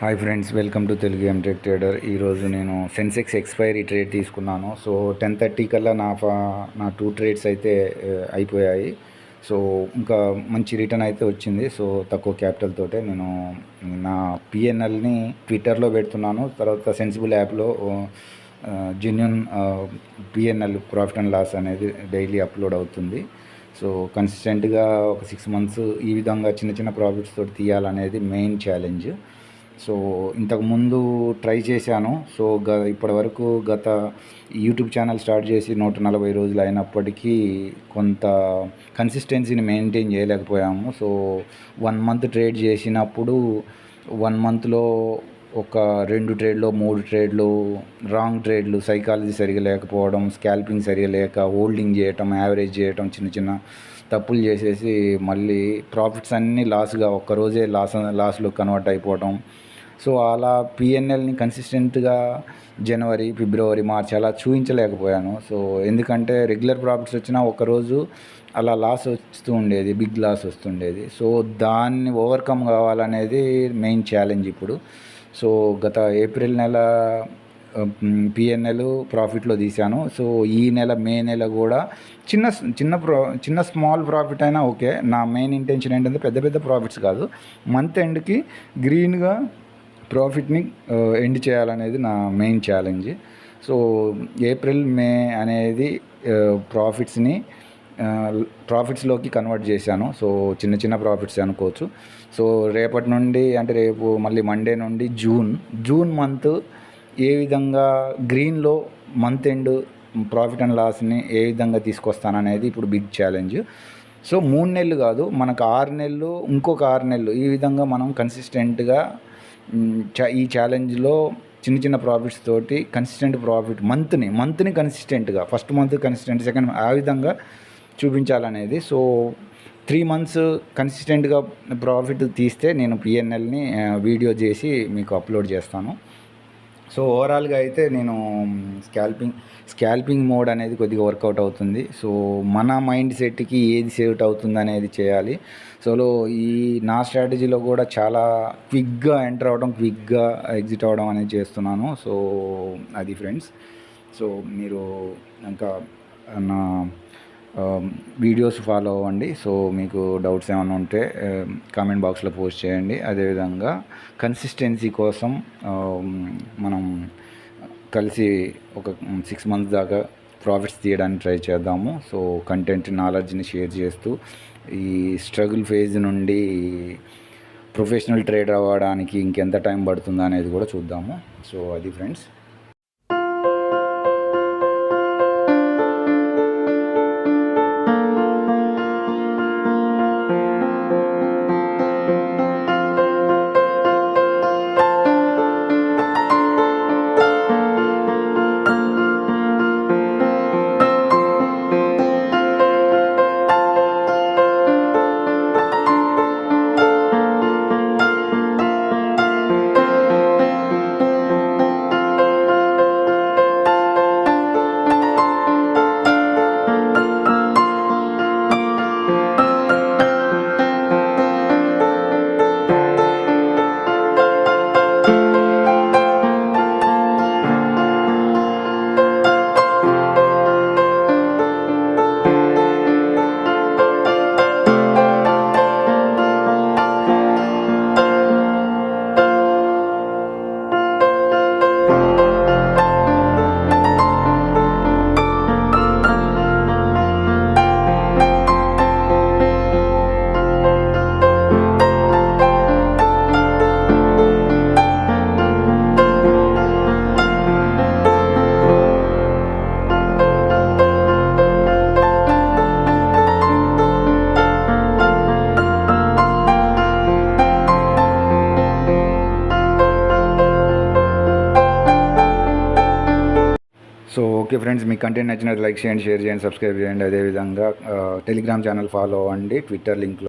Hi friends, welcome to Telugu MTech trader. ఈరోజు నేను Sensex expiry trade తీసుకున్నాను. సో 10:30 కల్లా నా 2 ట్రేడ్స్ అయితే అయిపోయాయి. సో ఇంకా మంచి రిటర్న్ అయితే వచ్చింది. సో తక్కువ క్యాపిటల్ తోటే నేను నా పిఎన్ఎల్ని ట్విట్టర్లో పెడుతున్నాను. తర్వాత సెన్సిబుల్ యాప్లో genuine PNL profit and loss అనేది డైలీ అప్లోడ్ అవుతుంది. సో కన్సిస్టెంట్గా ఒక 6 మంత్స్ ఈ విధంగా చిన్న చిన్న ప్రాఫిట్స్ తోటి తీయాలనేది మెయిన్ ఛాలెంజ్. సో ఇంతకుముందు ట్రై చేశాను. సో ఇప్పటి వరకు గత యూట్యూబ్ ఛానల్ స్టార్ట్ చేసి 140 రోజులు అయినప్పటికీ కొంత కన్సిస్టెన్సీని మెయింటైన్ చేయలేకపోయాము. సో 1 మంత్ ట్రేడ్ చేసినప్పుడు 1 మంత్లో ఒక 2 ట్రేడ్లు 3 ట్రేడ్లు రాంగ్ ట్రేడ్లు, సైకాలజీ సరిగా లేకపోవడం, స్కాల్పింగ్ సరిగా లేక హోల్డింగ్ చేయటం, యావరేజ్ చేయటం, చిన్న చిన్న తప్పులు చేసేసి మళ్ళీ ప్రాఫిట్స్ అన్నీ లాస్గా ఒక్కరోజే లాస్లో కన్వర్ట్ అయిపోవటం. సో అలా పిఎన్ఎల్ని కన్సిస్టెంట్గా జనవరి, ఫిబ్రవరి, మార్చ్ అలా చూపించలేకపోయాను. సో ఎందుకంటే రెగ్యులర్ ప్రాఫిట్స్ వచ్చినా ఒకరోజు అలా లాస్ వస్తూ ఉండేది, బిగ్ లాస్ వస్తుండేది. సో దాన్ని ఓవర్కమ్ కావాలనేది మెయిన్ ఛాలెంజ్ ఇప్పుడు. సో గత ఏప్రిల్ నెల పిఎన్ఎల్ ప్రాఫిట్లో తీశాను. సో ఈ నెల మే నెల కూడా చిన్న స్మాల్ ప్రాఫిట్ అయినా ఓకే. నా మెయిన్ ఇంటెన్షన్ ఏంటంటే పెద్ద పెద్ద ప్రాఫిట్స్ కాదు, మంత్ ఎండ్కి గ్రీన్గా ప్రాఫిట్ని ఎండ్ చేయాలనేది నా main challenge. So April May అనేది ప్రాఫిట్స్లోకి కన్వర్ట్ చేశాను. సో చిన్న చిన్న ప్రాఫిట్స్ అనుకోవచ్చు. సో రేపటి నుండి అంటే రేపు మళ్ళీ మండే నుండి జూన్ మంత్ ఏ విధంగా గ్రీన్లో మంత్ ఎండ్ ప్రాఫిట్ అండ్ లాస్ని ఏ విధంగా తీసుకొస్తాననేది ఇప్పుడు బిగ్ ఛాలెంజ్. సో 3 నెలలు కాదు, మనకు 6 నెలలు, ఇంకొక 6 నెలలు ఈ విధంగా మనం కన్సిస్టెంట్గా ఈ ఛాలెంజ్లో చిన్న చిన్న ప్రాఫిట్స్ తోటి కన్సిస్టెంట్ ప్రాఫిట్ మంత్ని కన్సిస్టెంట్గా, ఫస్ట్ మంత్ కన్సిస్టెంట్, సెకండ్ ఆ విధంగా చూపించాలనేది. సో 3 మంత్స్ కన్సిస్టెంట్గా ప్రాఫిట్ తీస్తే నేను పిఎన్ఎల్ని వీడియో చేసి మీకు అప్లోడ్ చేస్తాను. సో ఓవరాల్గా అయితే నేను స్కాల్పింగ్ మోడ్ అనేది కొద్దిగా వర్కౌట్ అవుతుంది. సో మన మైండ్ సెట్కి ఏది సేవ్ అవుతుంది అనేది చేయాలి. సో ఈ నా స్ట్రాటజీలో కూడా చాలా క్విక్గా ఎంటర్ అవ్వడం, క్విక్గా ఎగ్జిట్ అవ్వడం అనేది చేస్తున్నాను. సో అది ఫ్రెండ్స్. సో మీరు ఇంకా నా వీడియోస్ ఫాలో అవ్వండి. సో మీకు డౌట్స్ ఏమైనా ఉంటే కామెంట్ బాక్స్లో పోస్ట్ చేయండి. అదేవిధంగా కన్సిస్టెన్సీ కోసం మనం కలిసి ఒక 6 మంత్స్ దాకా ప్రాఫిట్స్ తీయడానికి ట్రై చేద్దాము. సో కంటెంట్, నాలెడ్జ్ని షేర్ చేస్తూ ఈ స్ట్రగుల్ ఫేజ్ నుండి ప్రొఫెషనల్ ట్రేడర్ అవ్వడానికి ఇంకెంత టైం పడుతుందో అనేది కూడా చూద్దాము. సో అది ఫ్రెండ్స్. సో ఓకే ఫ్రెండ్స్, మీ కంటెంట్ నచ్చినట్టు లైక్ చేయండి, షేర్ చేయండి, సబ్స్క్రైబ్ చేయండి. అదేవిధంగా టెలిగ్రామ్ ఛానల్ ఫాలో అవ్వండి, ట్విట్టర్ లింక్లో